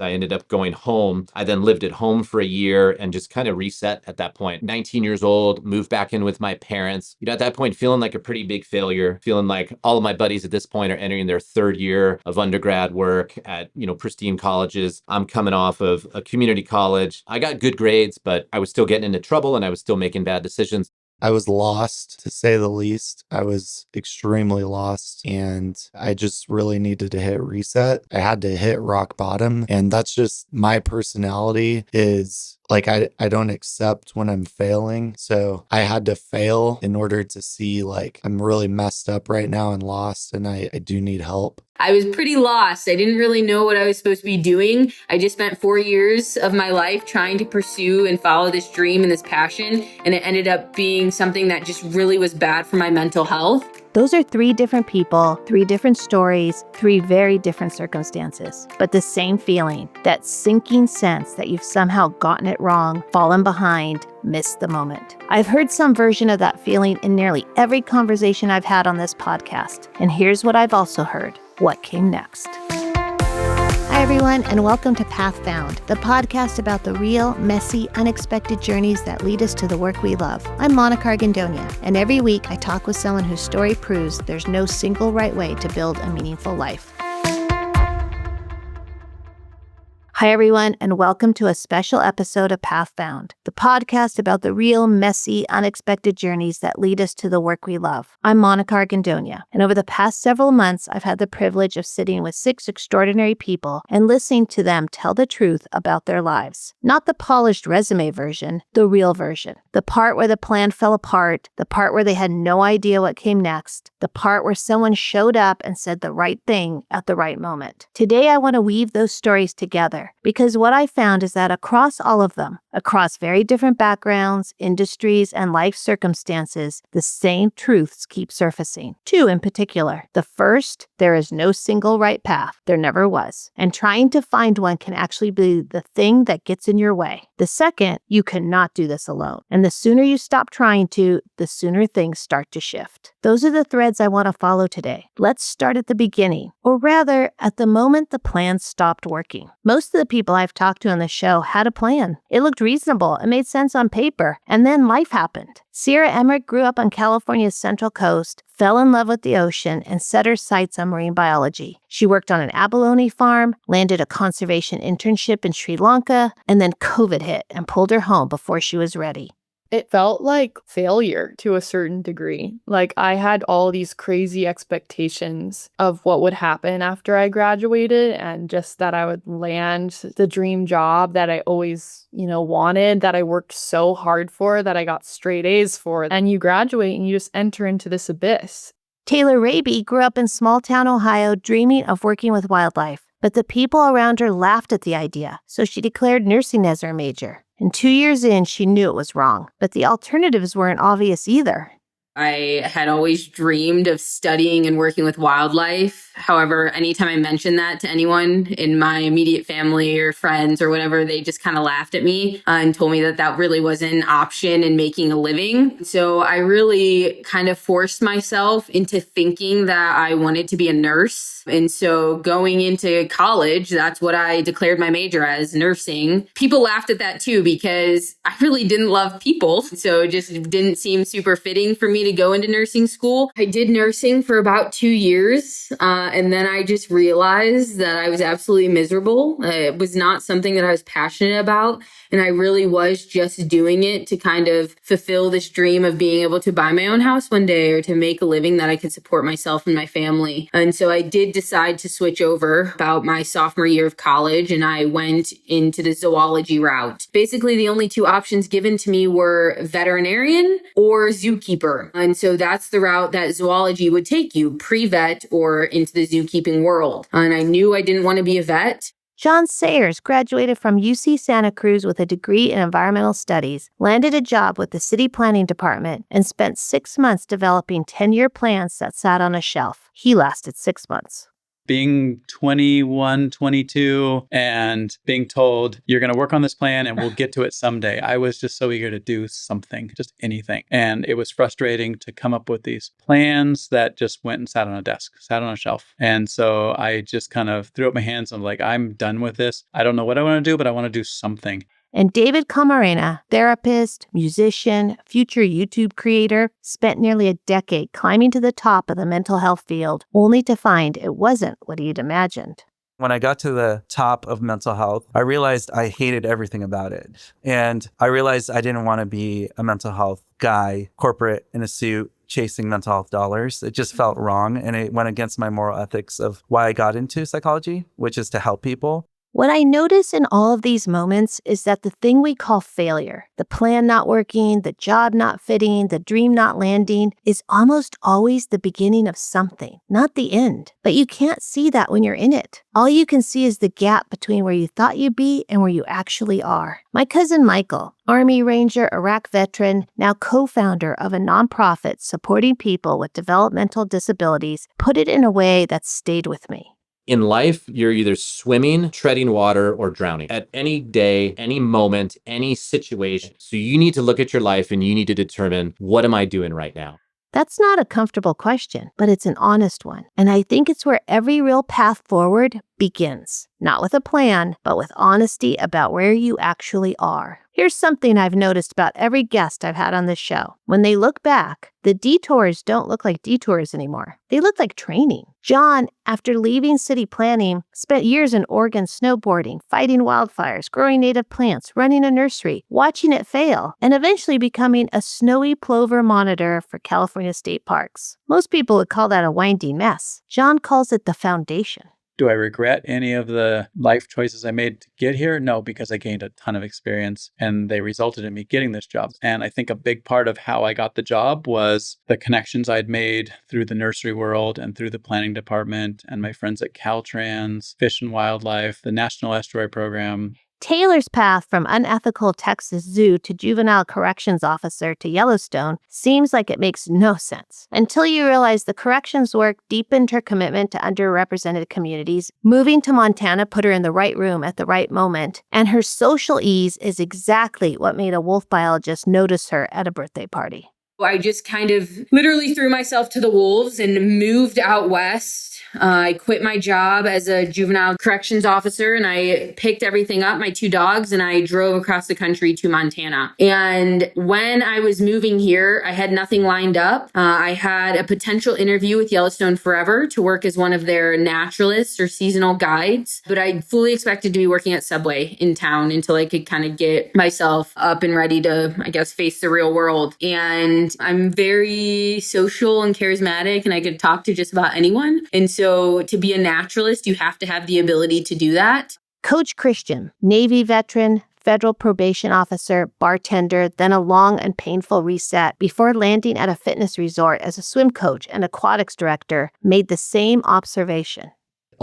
I ended up going home. I then lived at home for a year and just kind of reset at that point. 19 years old, moved back in with my parents. At that point, feeling like a pretty big failure, feeling like all of my buddies at this point are entering their third year of undergrad work at, pristine colleges. I'm coming off of a community college. I got good grades, but I was still getting into trouble and I was still making bad decisions. I was lost, to say the least. I was extremely lost, and I just really needed to hit reset. I had to hit rock bottom, and that's just my personality is like, I don't accept when I'm failing. So I had to fail in order to see like I'm really messed up right now and lost, and I do need help. I was pretty lost. I didn't really know what I was supposed to be doing. I just spent 4 years of my life trying to pursue and follow this dream and this passion, and it ended up being something that just really was bad for my mental health. Those are 3 different people, 3 different stories, 3 very different circumstances, but the same feeling, that sinking sense that you've somehow gotten it wrong, fallen behind, missed the moment. I've heard some version of that feeling in nearly every conversation I've had on this podcast, and here's what I've also heard. What came next? Hi, everyone, and welcome to Path Found, the podcast about the real, messy, unexpected journeys that lead us to the work we love. I'm Monica Argandonia, and every week I talk with someone whose story proves there's no single right way to build a meaningful life. Hi, everyone, and welcome to a special episode of Path Found, the podcast about the real, messy, unexpected journeys that lead us to the work we love. I'm Monica Argandonia, and over the past several months, I've had the privilege of sitting with 6 extraordinary people and listening to them tell the truth about their lives. Not the polished resume version, the real version. The part where the plan fell apart, the part where they had no idea what came next, the part where someone showed up and said the right thing at the right moment. Today, I want to weave those stories together, because what I found is that across all of them, across very different backgrounds, industries, and life circumstances, the same truths keep surfacing. 2 in particular. The first, there is no single right path. There never was. And trying to find one can actually be the thing that gets in your way. The second, you cannot do this alone. And the sooner you stop trying to, the sooner things start to shift. Those are the threads I want to follow today. Let's start at the beginning, or rather, at the moment the plan stopped working. Most of the people I've talked to on the show had a plan. It looked reasonable, it made sense on paper, and then life happened. Sierra Emrick grew up on California's Central Coast, fell in love with the ocean, and set her sights on marine biology. She worked on an abalone farm, landed a conservation internship in Sri Lanka, and then COVID hit and pulled her home before she was ready. It felt like failure to a certain degree. Like I had all these crazy expectations of what would happen after I graduated, and just that I would land the dream job that I always, wanted, that I worked so hard for, that I got straight A's for. And you graduate and you just enter into this abyss. Taylor Rabe grew up in small-town Ohio dreaming of working with wildlife, but the people around her laughed at the idea, so she declared nursing as her major. And 2 years in, she knew it was wrong, but the alternatives weren't obvious either. I had always dreamed of studying and working with wildlife. However, anytime I mentioned that to anyone in my immediate family or friends or whatever, they just kind of laughed at me and told me that that really wasn't an option in making a living. So I really kind of forced myself into thinking that I wanted to be a nurse. And so going into college, that's what I declared my major as, nursing. People laughed at that too, because I really didn't love people. So it just didn't seem super fitting for me to go into nursing school. I did nursing for about 2 years. And then I just realized that I was absolutely miserable. It was not something that I was passionate about. And I really was just doing it to kind of fulfill this dream of being able to buy my own house one day or to make a living that I could support myself and my family. And so I did decide to switch over about my sophomore year of college, and I went into the zoology route. Basically, the only 2 options given to me were veterinarian or zookeeper. And so that's the route that zoology would take you, pre-vet or into the zookeeping world. And I knew I didn't want to be a vet. John Sayers graduated from UC Santa Cruz with a degree in environmental studies, landed a job with the city planning department, and spent 6 months developing 10-year plans that sat on a shelf. He lasted 6 months. being 21, 22 and being told you're going to work on this plan and we'll get to it someday. I was just so eager to do something, just anything. And it was frustrating to come up with these plans that just went and sat on a desk, sat on a shelf. And so I just kind of threw up my hands and like, I'm done with this. I don't know what I want to do, but I want to do something. And David Camarena, therapist, musician, future YouTube creator, spent nearly a decade climbing to the top of the mental health field, only to find it wasn't what he'd imagined. When I got to the top of mental health, I realized I hated everything about it. And I realized I didn't want to be a mental health guy, corporate in a suit, chasing mental health dollars. It just felt wrong. And it went against my moral ethics of why I got into psychology, which is to help people. What I notice in all of these moments is that the thing we call failure, the plan not working, the job not fitting, the dream not landing, is almost always the beginning of something, not the end. But you can't see that when you're in it. All you can see is the gap between where you thought you'd be and where you actually are. My cousin Michael, Army Ranger, Iraq veteran, now co-founder of a nonprofit supporting people with developmental disabilities, put it in a way that stayed with me. In life, you're either swimming, treading water, or drowning at any day, any moment, any situation. So you need to look at your life and you need to determine, what am I doing right now? That's not a comfortable question, but it's an honest one. And I think it's where every real path forward begins. Not with a plan, but with honesty about where you actually are. Here's something I've noticed about every guest I've had on this show. When they look back, the detours don't look like detours anymore. They look like training. John, after leaving city planning, spent years in Oregon snowboarding, fighting wildfires, growing native plants, running a nursery, watching it fail, and eventually becoming a snowy plover monitor for California state parks. Most people would call that a winding mess. John calls it the foundation. Do I regret any of the life choices I made to get here? No, because I gained a ton of experience and they resulted in me getting this job. And I think a big part of how I got the job was the connections I'd made through the nursery world and through the planning department and my friends at Caltrans, Fish and Wildlife, the National Estuary Program. Taylor's path from unethical Texas Zoo to juvenile corrections officer to Yellowstone seems like it makes no sense until you realize the corrections work deepened her commitment to underrepresented communities. Moving to Montana put her in the right room at the right moment, and her social ease is exactly what made a wolf biologist notice her at a birthday party. I just kind of literally threw myself to the wolves and moved out west. I quit my job as a juvenile corrections officer and I picked everything up, my 2 dogs, and I drove across the country to Montana. And when I was moving here, I had nothing lined up. I had a potential interview with Yellowstone Forever to work as one of their naturalists or seasonal guides, but I fully expected to be working at Subway in town until I could kind of get myself up and ready to, I guess, face the real world. And I'm very social and charismatic and I could talk to just about anyone. And so to be a naturalist, you have to have the ability to do that. Coach Christian, Navy veteran, federal probation officer, bartender, then a long and painful reset before landing at a fitness resort as a swim coach and aquatics director, made the same observation.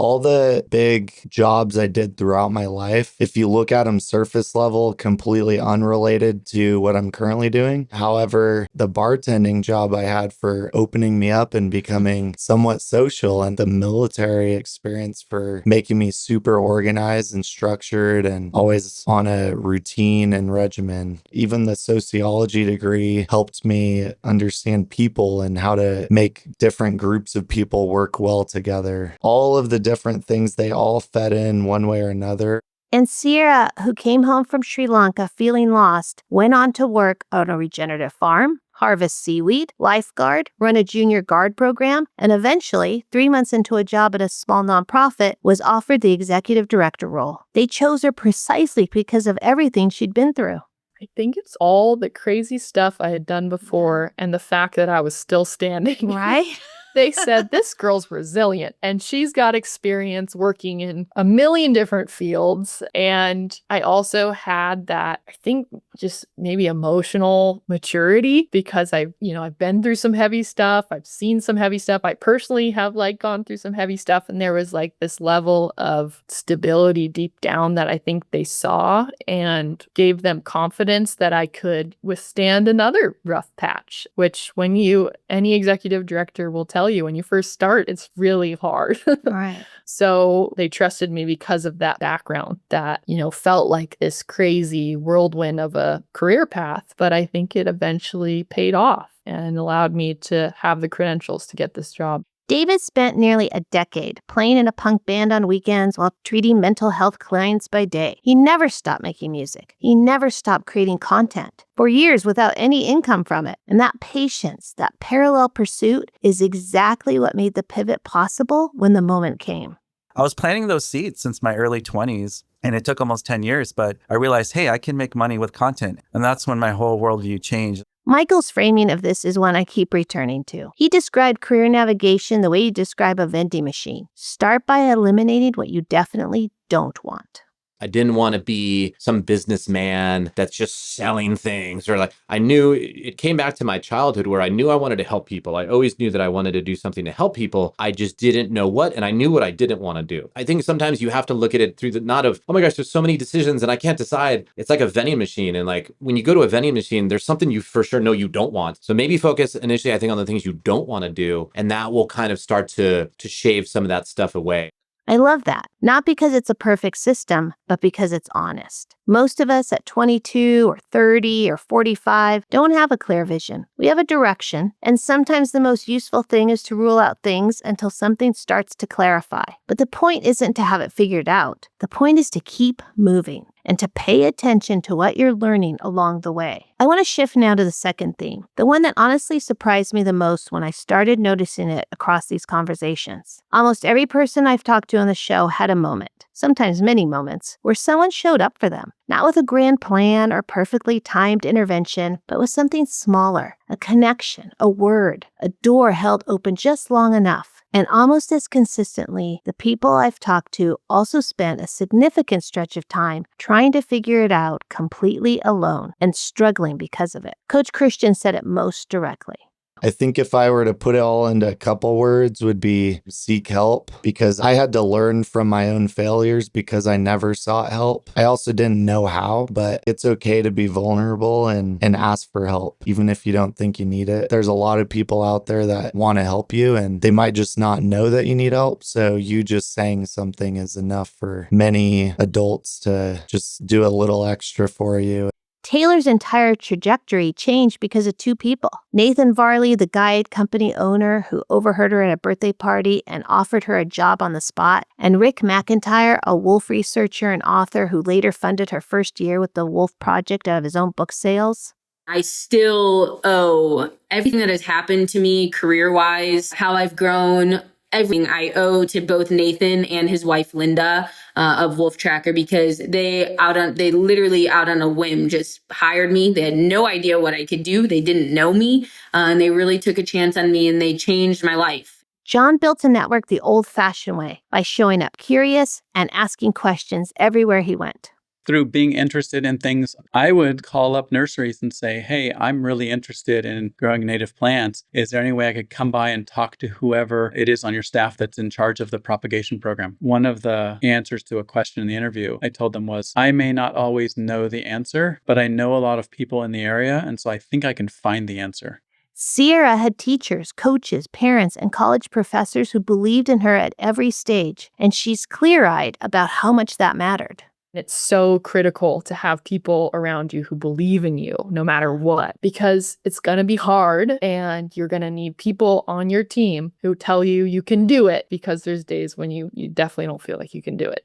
All the big jobs I did throughout my life, if you look at them surface level, completely unrelated to what I'm currently doing. However, the bartending job I had for opening me up and becoming somewhat social, and the military experience for making me super organized and structured and always on a routine and regimen. Even the sociology degree helped me understand people and how to make different groups of people work well together. All of the different things, they all fed in one way or another. And Sierra, who came home from Sri Lanka feeling lost, went on to work on a regenerative farm, harvest seaweed, lifeguard, run a junior guard program, and eventually, 3 months into a job at a small nonprofit, was offered the executive director role. They chose her precisely because of everything she'd been through. I think it's all the crazy stuff I had done before and the fact that I was still standing. Right? They said, this girl's resilient and she's got experience working in a million different fields. And I also had that, I think, just maybe emotional maturity because I've been through some heavy stuff. I've seen some heavy stuff. I personally have gone through some heavy stuff. And there was this level of stability deep down that I think they saw and gave them confidence that I could withstand another rough patch, which any executive director will tell tell you, when you first start, it's really hard. Right. So they trusted me because of that background that, felt like this crazy whirlwind of a career path. But I think it eventually paid off and allowed me to have the credentials to get this job. David spent nearly a decade playing in a punk band on weekends while treating mental health clients by day. He never stopped making music. He never stopped creating content for years without any income from it. And that patience, that parallel pursuit is exactly what made the pivot possible when the moment came. I was planting those seeds since my early 20s, and it took almost 10 years, but I realized, hey, I can make money with content. And that's when my whole worldview changed. Michael's framing of this is one I keep returning to. He described career navigation the way you describe a vending machine. Start by eliminating what you definitely don't want. I didn't want to be some businessman that's just selling things, or like, I knew it came back to my childhood where I knew I wanted to help people. I always knew that I wanted to do something to help people. I just didn't know what, and I knew what I didn't want to do. I think sometimes you have to look at it through the not of, oh my gosh, there's so many decisions and I can't decide. It's like a vending machine. And like when you go to a vending machine, there's something you for sure know you don't want. So maybe focus initially, I think, on the things you don't want to do. And that will kind of start to shave some of that stuff away. I love that. Not because it's a perfect system, but because it's honest. Most of us at 22 or 30 or 45 don't have a clear vision. We have a direction, and sometimes the most useful thing is to rule out things until something starts to clarify. But the point isn't to have it figured out. The point is to keep moving and to pay attention to what you're learning along the way. I want to shift now to the second theme, the one that honestly surprised me the most when I started noticing it across these conversations. Almost every person I've talked to on the show had a moment, sometimes many moments, where someone showed up for them, not with a grand plan or perfectly timed intervention, but with something smaller, a connection, a word, a door held open just long enough. And almost as consistently, the people I've talked to also spent a significant stretch of time trying to figure it out completely alone and struggling because of it. Coach Christian said it most directly. I think if I were to put it all into a couple words would be seek help, because I had to learn from my own failures because I never sought help. I also didn't know how, but it's okay to be vulnerable and ask for help, even if you don't think you need it. There's a lot of people out there that want to help you and they might just not know that you need help. So you just saying something is enough for many adults to just do a little extra for you. Taylor's entire trajectory changed because of two people. Nathan Varley, the guide company owner who overheard her at a birthday party and offered her a job on the spot, and Rick McIntyre, a wolf researcher and author who later funded her first year with the Wolf Project out of his own book sales. I still owe everything that has happened to me career-wise, how I've grown, everything I owe to both Nathan and his wife Linda of Wolf Tracker, because they literally out on a whim just hired me. They had no idea what I could do. They didn't know me, and they really took a chance on me, and they changed my life. John built a network the old-fashioned way by showing up curious and asking questions everywhere he went. Through being interested in things, I would call up nurseries and say, hey, I'm really interested in growing native plants. Is there any way I could come by and talk to whoever it is on your staff that's in charge of the propagation program? One of the answers to a question in the interview I told them was, I may not always know the answer, but I know a lot of people in the area, and so I think I can find the answer. Sierra had teachers, coaches, parents, and college professors who believed in her at every stage, and she's clear-eyed about how much that mattered. It's so critical to have people around you who believe in you no matter what, because it's going to be hard and you're going to need people on your team who tell you you can do it, because there's days when you definitely don't feel like you can do it.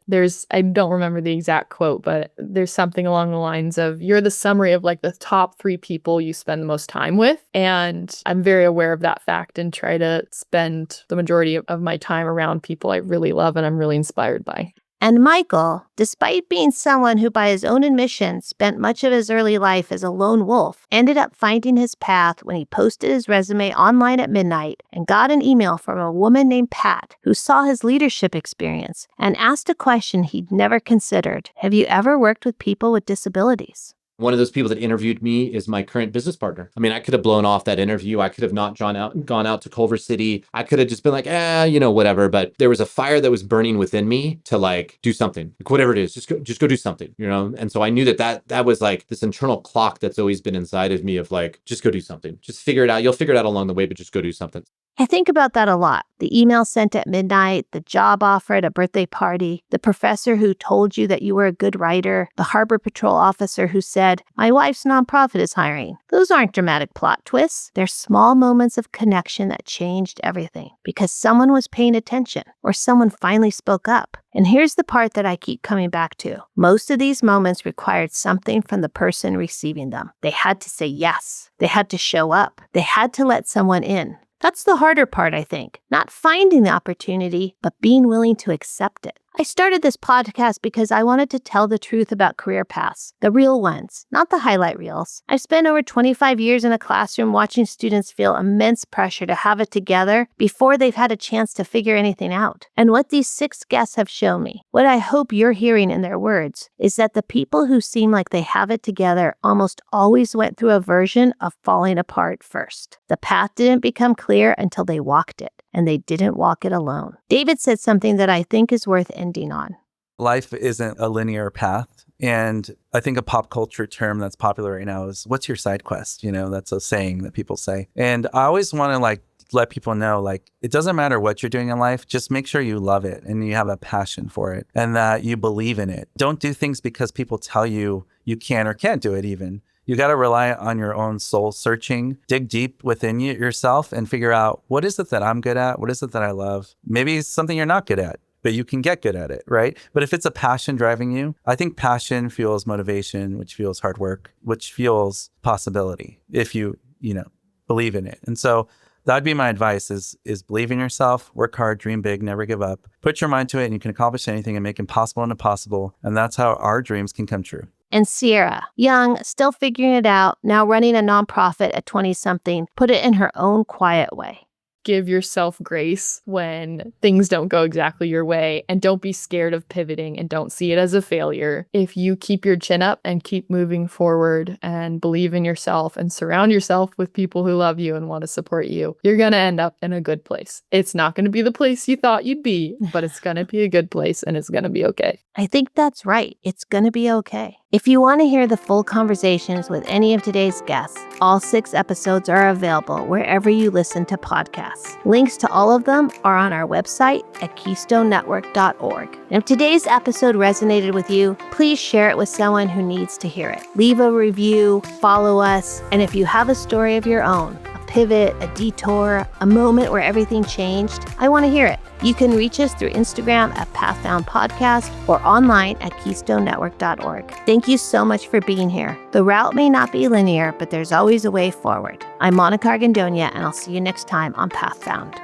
I don't remember the exact quote, but there's something along the lines of, you're the summary of like the top 3 people you spend the most time with. And I'm very aware of that fact and try to spend the majority of my time around people I really love and I'm really inspired by. And Michael, despite being someone who by his own admission spent much of his early life as a lone wolf, ended up finding his path when he posted his resume online at midnight and got an email from a woman named Pat who saw his leadership experience and asked a question he'd never considered. Have you ever worked with people with disabilities? One of those people that interviewed me is my current business partner. I mean, I could have blown off that interview. I could have not gone out to Culver City. I could have just been like, whatever. But there was a fire that was burning within me to like do something, like whatever it is, just go do something, And so I knew that was like this internal clock that's always been inside of me of like, just go do something, just figure it out. You'll figure it out along the way, but just go do something. I think about that a lot. The email sent at midnight, the job offer at a birthday party, the professor who told you that you were a good writer, the harbor patrol officer who said, "My wife's nonprofit is hiring." Those aren't dramatic plot twists. They're small moments of connection that changed everything because someone was paying attention or someone finally spoke up. And here's the part that I keep coming back to. Most of these moments required something from the person receiving them. They had to say yes. They had to show up. They had to let someone in. That's the harder part, I think. Not finding the opportunity, but being willing to accept it. I started this podcast because I wanted to tell the truth about career paths, the real ones, not the highlight reels. I've spent over 25 years in a classroom watching students feel immense pressure to have it together before they've had a chance to figure anything out. And what these 6 guests have shown me, what I hope you're hearing in their words, is that the people who seem like they have it together almost always went through a version of falling apart first. The path didn't become clear until they walked it. And they didn't walk it alone. David said something that I think is worth ending on. Life isn't a linear path. And I think a pop culture term that's popular right now is, what's your side quest? That's a saying that people say. And I always want to let people know, it doesn't matter what you're doing in life. Just make sure you love it and you have a passion for it and that you believe in it. Don't do things because people tell you you can or can't do it even. You got to rely on your own soul searching, dig deep within yourself and figure out, what is it that I'm good at? What is it that I love? Maybe it's something you're not good at, but you can get good at it, right? But if it's a passion driving you, I think passion fuels motivation, which fuels hard work, which fuels possibility if you believe in it. And so that'd be my advice is believe in yourself, work hard, dream big, never give up. Put your mind to it and you can accomplish anything and make impossible into possible. And that's how our dreams can come true. And Sierra, young, still figuring it out, now running a nonprofit at 20-something, put it in her own quiet way. Give yourself grace when things don't go exactly your way, and don't be scared of pivoting and don't see it as a failure. If you keep your chin up and keep moving forward and believe in yourself and surround yourself with people who love you and want to support you, you're going to end up in a good place. It's not going to be the place you thought you'd be, but it's going to be a good place and it's going to be okay. I think that's right. It's going to be okay. If you want to hear the full conversations with any of today's guests, all 6 episodes are available wherever you listen to podcasts. Links to all of them are on our website at keystonenetwork.org. And if today's episode resonated with you, please share it with someone who needs to hear it. Leave a review, follow us, and if you have a story of your own, a pivot, a detour, a moment where everything changed, I want to hear it. You can reach us through Instagram at Pathfound Podcast or online at keystonenetwork.org. Thank you so much for being here. The route may not be linear, but there's always a way forward. I'm Monica Argandonia, and I'll see you next time on Pathfound.